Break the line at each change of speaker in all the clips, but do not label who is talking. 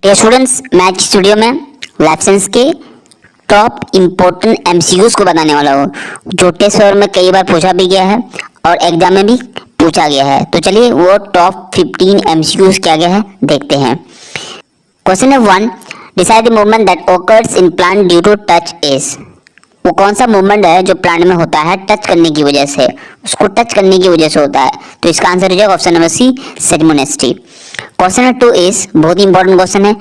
Dear students, मैं आज studio में लाइफ साइंस के टॉप इम्पोर्टेंट एमसीक्यूज को बताने वाला हूँ जो टेस्ट पेपर में कई बार पूछा भी गया है और एग्जाम में भी पूछा गया है। तो चलिए वो टॉप 15 एमसीक्यूज क्या गया है देखते हैं। Question number 1, decide the movement that occurs in plant due to touch is. वो कौन सा मूवमेंट है जो प्लांट में होता है टच करने की वजह से, उसको टच करने की वजह से होता है। तो इसका आंसर हो जाएगा ऑप्शन नंबर सी, सेरेमोनिस्टी। क्वेश्चन नंबर 2 इज बहुत ही इंपॉर्टेंट क्वेश्चन है।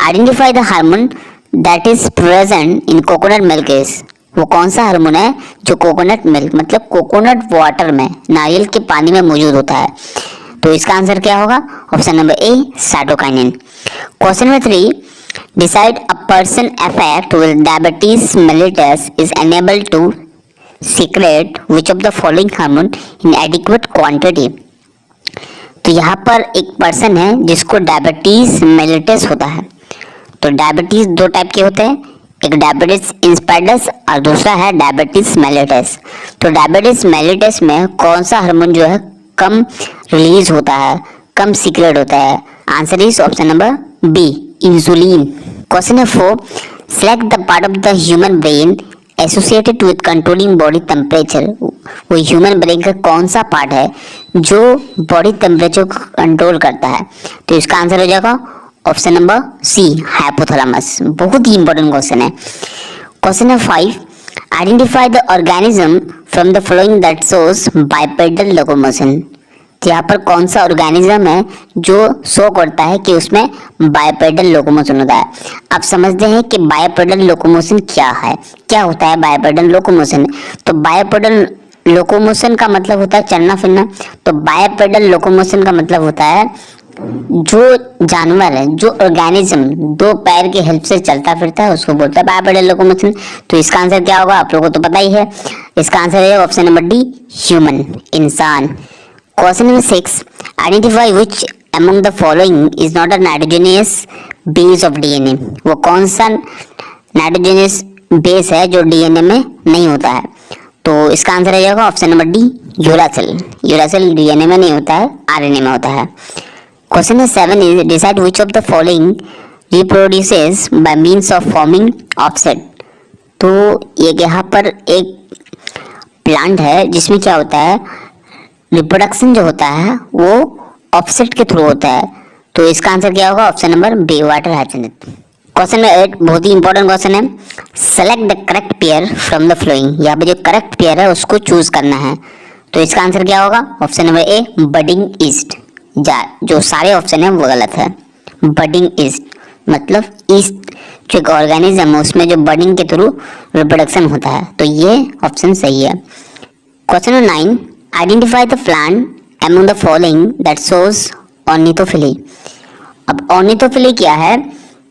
Identify the hormone that is present in coconut milk is. वो कौन सा हार्मोन है जो कोकोनट मिल्क मतलब कोकोनट वाटर में, नारियल के पानी में मौजूद होता है। तो इसका आंसर क्या होगा? Option number A, cytokinin. Question number 3, decide a person affected with diabetes mellitus is unable to secrete which of the following hormone in adequate quantity। तो यहाँ पर एक पर्सन है जिसको डायबिटीज मेलिटस होता है। तो डायबिटीज दो टाइप के होते हैं, एक डायबिटीज इंसिपिडस और दूसरा है डायबिटीज मेलिटस। तो डायबिटीज मेलिटस में कौन सा हार्मोन जो है कम रिलीज होता है, कम सीक्रेट होता है? Answer is option number B, insulin. Question number 4, select the part of the human brain associated with controlling body temperature. वो ह्यूमन ब्रेन का कौन सा पार्ट है जो बॉडी टेम्परेचर को कंट्रोल करता है? तो इसका आंसर हो जाएगा ऑप्शन नंबर सी, हाइपोथैलेमस। बहुत ही इंपॉर्टेंट क्वेश्चन है। Question number 5, identify the organism from the following that shows bipedal locomotion. यहाँ पर कौन सा ऑर्गेनिज्म है जो शो करता है कि उसमें बाइपेडल लोकोमोशन होता है? आप समझते हैं कि बाइपेडल लोकोमोशन क्या है, क्या होता है बाइपेडल लोकोमोशन? तो बाइपेडल लोकोमोशन का मतलब होता है चलना फिरना। तो बाइपेडल लोकोमोशन का मतलब होता है जो जानवर है, जो ऑर्गेनिज्म दो पैर के हेल्प से चलता फिरता है उसको बोलता है बाइपेडल लोकोमोशन। तो इसका आंसर क्या होगा? आप लोगों को तो पता ही है, इसका आंसर है ऑप्शन नंबर डी, ह्यूमन, इंसान। Question number 6, identify which among the following is not a nitrogenous base of DNA। वो कौन सा नाइट्रोजनियस बेस है जो डीएनए में नहीं होता है? तो इसका आंसर आ जाएगा option number D, uracil. Uracil DNA में नहीं होता है, आरएनए में होता है। Question number 7 is decide which of the following reproduces by means of forming offset। तो ये यहाँ पर एक प्लांट है जिसमें क्या होता है, रिप्रोडक्शन जो होता है वो ऑफसेट के थ्रू होता है। तो इसका आंसर क्या होगा? Option number B, water hydrogenate. Question number 8 बहुत ही इंपॉर्टेंट क्वेश्चन है। Select the correct pair from the following. यहाँ पे जो करेक्ट पेयर है उसको चूज करना है। तो इसका आंसर क्या होगा? ऑप्शन नंबर ए, बडिंग ईस्ट। जो सारे ऑप्शन है वो गलत है। बडिंग ईस्ट मतलब ईस्ट जो एक ऑर्गेनिज्म है उसमें जो बडिंग के थ्रू रिप्रोडक्शन होता है। तो ये ऑप्शन सही है। Question number 9, identify the plant among the following that shows ornithophily. अब ऑर्निथोफिली क्या है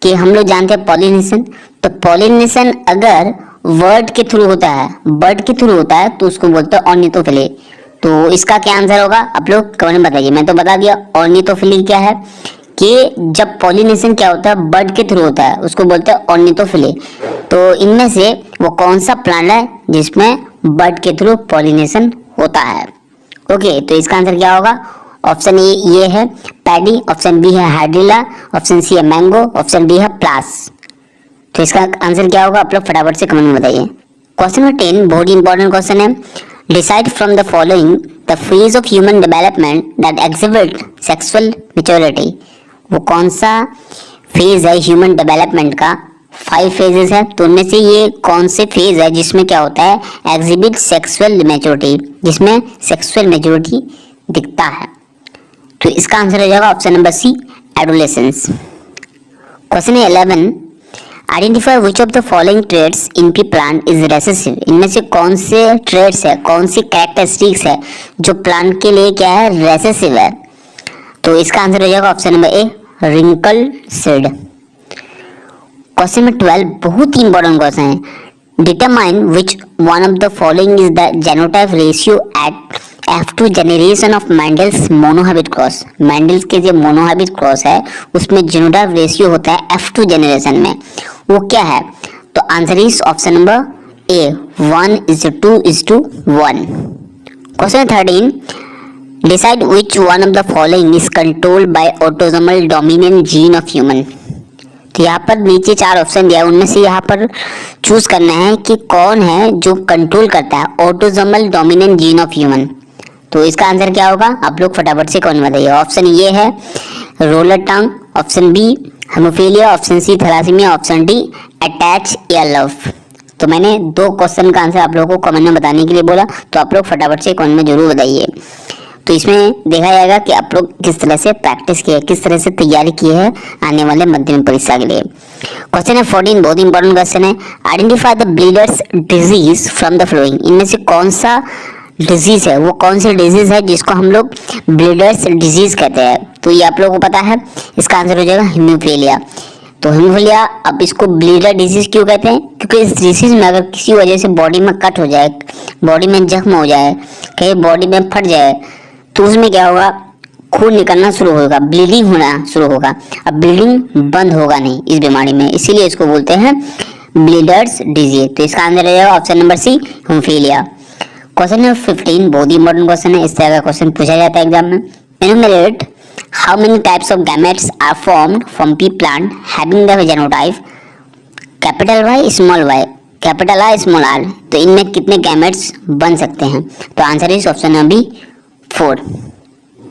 कि हम लोग जानते हैं पॉलिनेशन। तो पॉलिनेशन अगर वर्ड के थ्रू होता है, बर्ड के थ्रू होता है तो उसको बोलते हैं ऑर्निथोफिली। तो इसका क्या आंसर होगा आप लोग कमेंट में बताइए। मैं तो बता दिया ऑर्निथोफिली क्या है कि जब पॉलिनेशन क्या होता है बर्ड के थ्रू होता है उसको बोलते हैं ऑर्निथोफिली। तो इनमें से वो कौन सा प्लांट है जिसमें बर्ड के थ्रू पॉलिनेशन होता है? ओके, तो इसका आंसर क्या होगा? ऑप्शन ए ये है पैडी, ऑप्शन बी है हाइड्रिला, ऑप्शन सी है मैंगो, ऑप्शन डी है प्लास। तो इसका आंसर क्या होगा आप लोग फटाफट से कमेंट में बताइए। क्वेश्चन नंबर 10 बहुत ही इंपॉर्टेंट क्वेश्चन है। Decide from the following the phase of human development that exhibit sexual maturity. वो कौन सा फेज है ह्यूमन डेवलपमेंट का? 5 फेजेस है, तो उनमें से ये कौन से फेज है जिसमें क्या होता है एग्जिबिट सेक्सुअल मैच्योरिटी, जिसमें सेक्सुअल मैच्योरिटी दिखता है? तो इसका आंसर हो जाएगा option number C, adolescence. Question 11, identify which of the following traits in pea plant is recessive. इनमें से कौन से ट्रेड्स है, कौन सी कैरेक्टरिस्टिक्स है जो प्लांट के लिए क्या है रेसेसिव है? तो इसका आंसर हो जाएगा option number A, wrinkled seed. Question number 12 बहुत ही इंपॉर्टेंट क्वेश्चन है। Determine which one of the following is the genotype ratio at F2 generation of Mendel's monohybrid cross. Mendel's के जो मोनोहाइब्रिड क्रॉस है उसमें जेनोटाइप रेशियो होता है F2 generation में, वो क्या है? तो answer is option number A, 1:2:1। Question 13, Decide which one of the following is controlled by autosomal dominant gene of human। तो यहाँ पर नीचे 4 ऑप्शन दिया है, उनमें से यहाँ पर चूज करना है कि कौन है जो कंट्रोल करता है autosomal dominant gene of human. तो इसका आंसर क्या होगा, आप लोग फटाफट से कौन बताइए। ऑप्शन ए है roller tongue, option B haemophilia, option C thalassaemia, option D attached या लव। तो मैंने 2 क्वेश्चन का आंसर आप लोगों को कमेंट में बताने के लिए बोला, तो आप लोग फटाफट से कमेंट में जरूर बताइए। तो इसमें देखा जाएगा कि आप लोग किस तरह से प्रैक्टिस किए, किस तरह से तैयारी की है आने वाले माध्यमिक परीक्षा के लिए। क्वेश्चन है 14, बहुत इंपॉर्टेंट क्वेश्चन है। Identify the bleeders disease from the flowing. इनमें से कौन सा डिजीज है, वो कौन सी डिजीज है जिसको हम लोग ब्लीडर्स डिजीज कहते हैं। तो ये आप लोगों को पता है, इसका आंसर हो जाएगा हीमोफीलिया। तो हीमोफीलिया, अब इसको ब्लीडर डिजीज क्यों कहते हैं, क्योंकि इस डिजीज में अगर किसी वजह से बॉडी में कट हो जाए, बॉडी में जख्म हो जाए, कहीं बॉडी में फट जाए, तो उसमें क्या होगा, खून निकलना शुरू होगा, ब्लीडिंग होना शुरू होगा। अब ब्लीडिंग बंद होगा नहीं इस बीमारी में, इसीलिए इसको बोलते हैं ब्लीडर्स डिजीज। तो इसका आंसर रहेगा option number C, haemophilia. Question number 15 बहुत ही इंपॉर्टेंट क्वेश्चन है, इस तरह का क्वेश्चन पूछा जाता है एग्जाम में। Enumerate how many types of gametes are formed from pea plant having the genotype capital Y small y capital R small r. तो इनमें कितने गैमेट्स बन सकते हैं। तो answer is option number B 4।